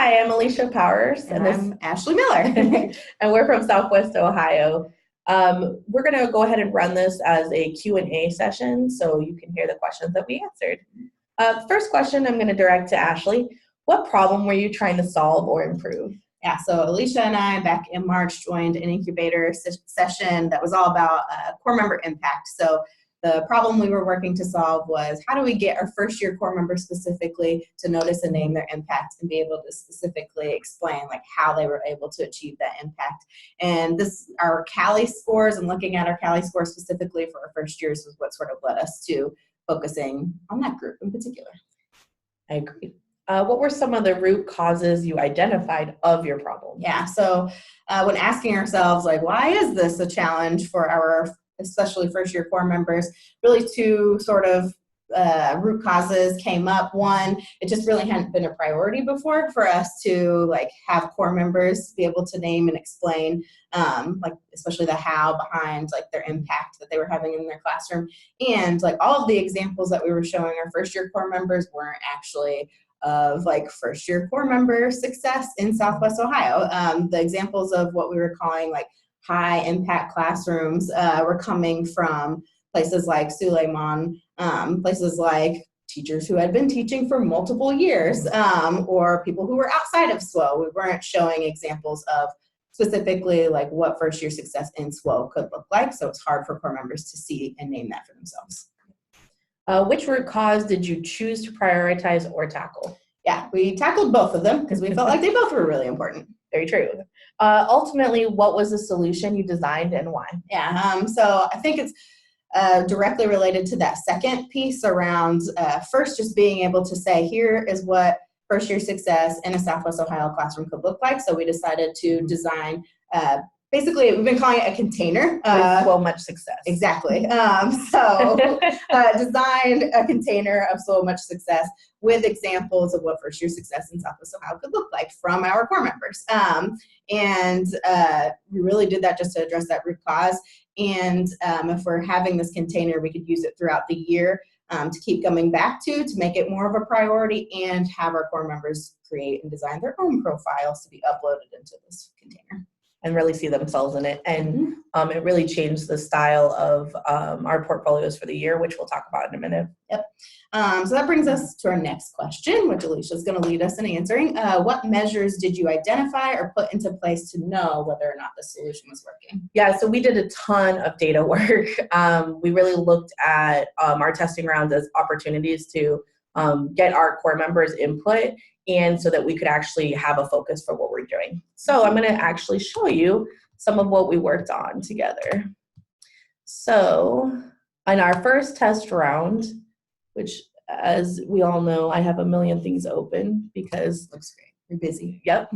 Hi, I'm Alisha Powers. And I'm Ashley Miller. And we're from Southwest Ohio. We're going to go ahead and run this as a Q&A session so you can hear the questions that we answered. First question I'm going to direct to Ashley. What problem were you trying to solve or improve? Yeah, so Alisha and I back in March joined an incubator session that was all about core member impact. So the problem we were working to solve was how do we get our first year core members specifically to notice and name their impact and be able to specifically explain like how they were able to achieve that impact. And our Cali scores and looking at our Cali scores specifically for our first years was what sort of led us to focusing on that group in particular. I agree. What were some of the root causes you identified of your problem? Yeah, so when asking ourselves, like, why is this a challenge for our, especially first year core members, really two sort of root causes came up. One, it just really hadn't been a priority before for us to like have core members be able to name and explain, like especially the how behind like their impact that they were having in their classroom. And like all of the examples that we were showing our first year core members weren't actually of like first year core member success in Southwest Ohio. The examples of what we were calling like high impact classrooms were coming from places like Suleiman, places like teachers who had been teaching for multiple years, or people who were outside of SWO. We weren't showing examples of specifically like what first year success in SWO could look like. So it's hard for core members to see and name that for themselves. Which root cause did you choose to prioritize or tackle? Yeah, we tackled both of them because we felt like they both were really important. Very true. Ultimately, what was the solution you designed and why? Yeah, so I think it's directly related to that second piece around first just being able to say, here is what first year success in a Southwest Ohio classroom could look like. So we decided to design basically, we've been calling it a container. With so much success. Exactly. So designed a container of so much success with examples of what first year success in Southwest Ohio could look like from our core members. And we really did that just to address that root cause. And if we're having this container, we could use it throughout the year to keep coming back to make it more of a priority and have our core members create and design their own profiles to be uploaded into this container. And really see themselves in it. And it really changed the style of our portfolios for the year, which we'll talk about in a minute. Yep. So that brings us to our next question, which Alisha is going to lead us in answering. What measures did you identify or put into place to know whether or not the solution was working? Yeah, so we did a ton of data work. We really looked at our testing rounds as opportunities to get our core members' input, and so that we could actually have a focus for what we're doing. So I'm going to actually show you some of what we worked on together. So in our first test round, which as we all know, I have a million things open because looks great. You're busy. Yep.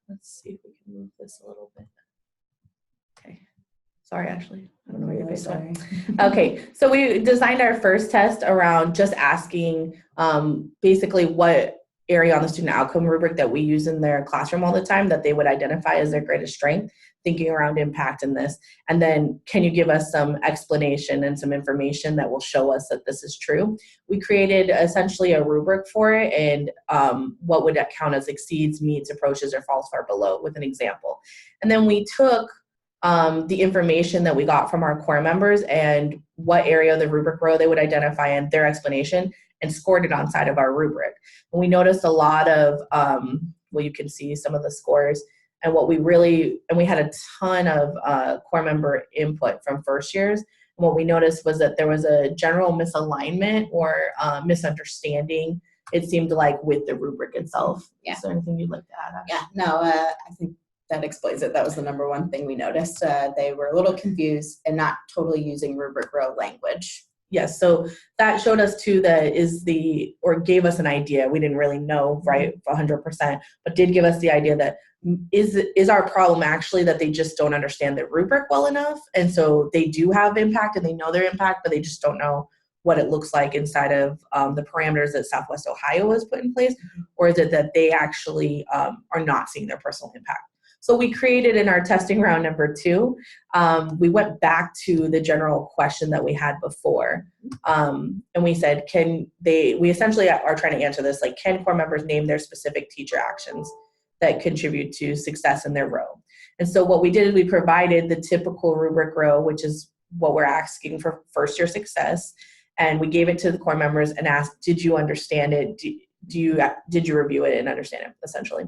Let's see if we can move this a little bit. Okay. Sorry, Ashley. I don't know where your face went. Okay, so we designed our first test around just asking basically what area on the student outcome rubric that we use in their classroom all the time that they would identify as their greatest strength, thinking around impact in this. And then can you give us some explanation and some information that will show us that this is true? We created essentially a rubric for it and what would count as exceeds, meets, approaches, or falls far below with an example. And then we took the information that we got from our core members and what area of the rubric row they would identify and their explanation and scored it on side of our rubric. And we noticed a lot of, well, you can see some of the scores and we had a ton of core member input from first years. And what we noticed was that there was a general misalignment or misunderstanding, it seemed like, with the rubric itself. Yeah. Is there anything you'd like to add? Yeah, no, I think that explains it. That was the number one thing we noticed. They were a little confused and not totally using rubric row language. Yes, so that showed us too that gave us an idea. We didn't really know, right, 100%, but did give us the idea that is our problem actually that they just don't understand the rubric well enough, and so they do have impact and they know their impact, but they just don't know what it looks like inside of the parameters that Southwest Ohio has put in place, or is it that they actually are not seeing their personal impact? So we created in our testing round number 2, we went back to the general question that we had before. And we said, we essentially are trying to answer this, like, can core members name their specific teacher actions that contribute to success in their row? And so what we did is we provided the typical rubric row, which is what we're asking for first year success. And we gave it to the core members and asked, did you understand it? Did you review it and understand it, essentially?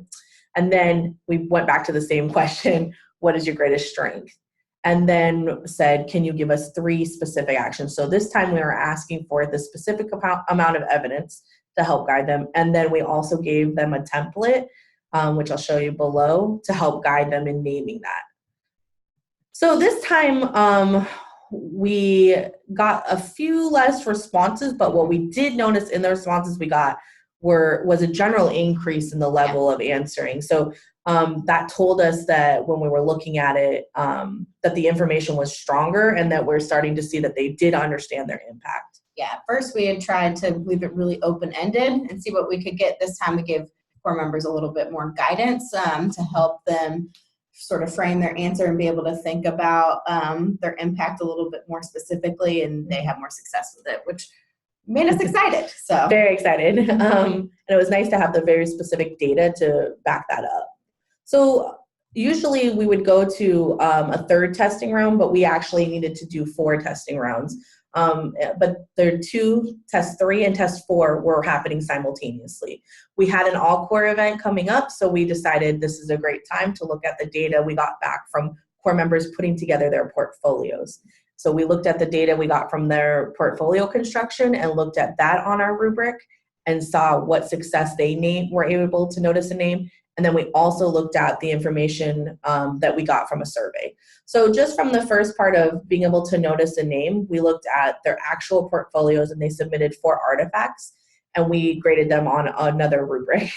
And then we went back to the same question, what is your greatest strength? And then said, can you give us 3 specific actions? So this time we were asking for the specific amount of evidence to help guide them. And then we also gave them a template, which I'll show you below, to help guide them in naming that. So this time we got a few less responses, but what we did notice in the responses we got was a general increase in the level of answering. So that told us that when we were looking at it, that the information was stronger and that we're starting to see that they did understand their impact. Yeah, at first we had tried to leave it really open-ended and see what we could get. This time we gave core members a little bit more guidance to help them sort of frame their answer and be able to think about their impact a little bit more specifically, and they have more success with it, which made us excited. So very excited. And it was nice to have the very specific data to back that up. So usually we would go to a 3rd testing round, but we actually needed to do 4 testing rounds. But there are 2, test 3 and test 4 were happening simultaneously. We had an all-core event coming up, so we decided this is a great time to look at the data we got back from core members putting together their portfolios. So we looked at the data we got from their portfolio construction and looked at that on our rubric and saw what success they were able to notice and name. And then we also looked at the information that we got from a survey. So just from the first part of being able to notice a name, we looked at their actual portfolios and they submitted 4 artifacts and we graded them on another rubric.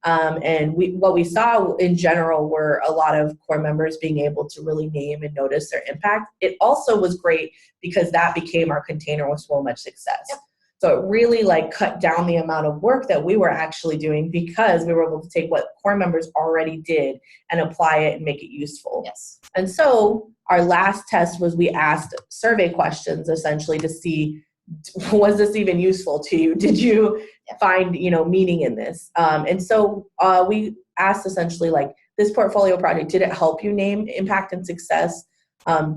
And what we saw in general were a lot of core members being able to really name and notice their impact. It also was great because that became our container with so much success. Yep. So it really cut down the amount of work that we were actually doing because we were able to take what core members already did and apply it and make it useful. Yes. And so our last test was we asked survey questions essentially to see, was this even useful to you? Did you find, meaning in this? And so we asked essentially this portfolio project, did it help you name impact and success?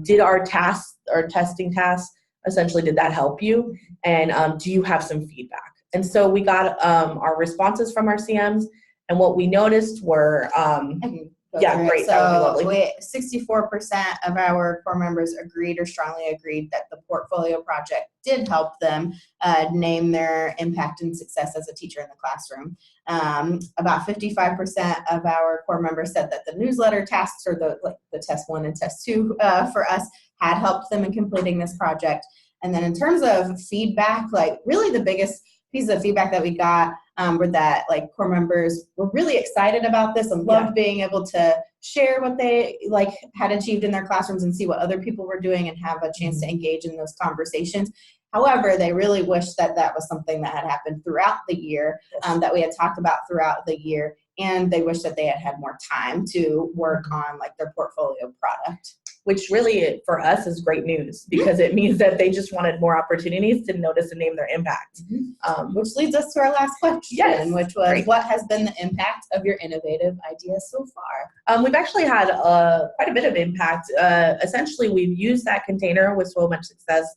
Did our testing tasks, essentially, did that help you? And do you have some feedback? And so we got our responses from our CMs, and what we noticed were, great. So 64% of our core members agreed or strongly agreed that the portfolio project did help them name their impact and success as a teacher in the classroom. About 55% of our core members said that the newsletter tasks, or the test 1 and test 2 for us, had helped them in completing this project. And then in terms of feedback, really the biggest piece of feedback that we got were that core members were really excited about this and loved being able to share what they had achieved in their classrooms and see what other people were doing and have a chance to engage in those conversations. However, they really wish that was something that had happened throughout the year, that we had talked about throughout the year, and they wish that they had more time to work on their portfolio product. Which really, for us, is great news because it means that they just wanted more opportunities to notice and name their impact. Which leads us to our last question, which was, what has been the impact of your innovative ideas so far? We've actually had quite a bit of impact. Essentially, we've used that container with so much success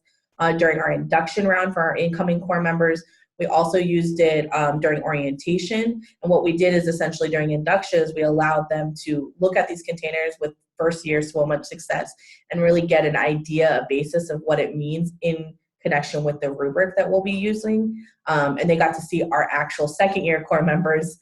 during our induction round for our incoming core members. We also used it during orientation. And what we did is essentially during inductions, we allowed them to look at these containers with first year so much success and really get an idea, a basis of what it means in connection with the rubric that we'll be using. And they got to see our actual second year core members,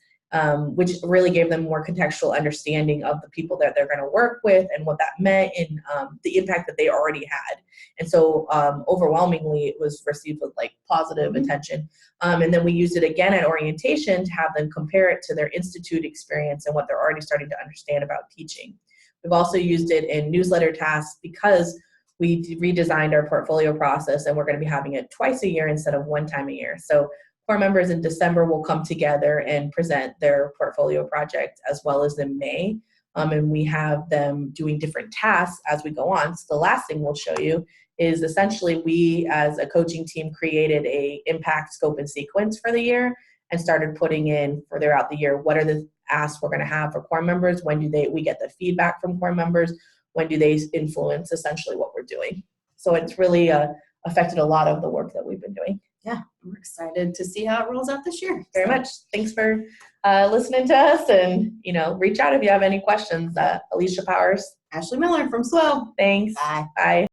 which really gave them more contextual understanding of the people that they're going to work with and what that meant and the impact that they already had. And so overwhelmingly, it was received with positive attention. And then we used it again at orientation to have them compare it to their institute experience and what they're already starting to understand about teaching. We've also used it in newsletter tasks because we redesigned our portfolio process and we're going to be having it twice a year instead of one time a year. So core members in December will come together and present their portfolio project as well as in May. and we have them doing different tasks as we go on. So the last thing we'll show you is essentially we as a coaching team created a impact scope and sequence for the year and started putting in for throughout the year, what are the asks we're going to have for core members? When do we get the feedback from core members? When do they influence essentially what we're doing? So it's really affected a lot of the work that we've been doing. Yeah, we're excited to see how it rolls out this year. Very much. Thanks for listening to us, and reach out if you have any questions. Alisha Powers. Ashley Miller from SWO. Thanks. Bye. Bye.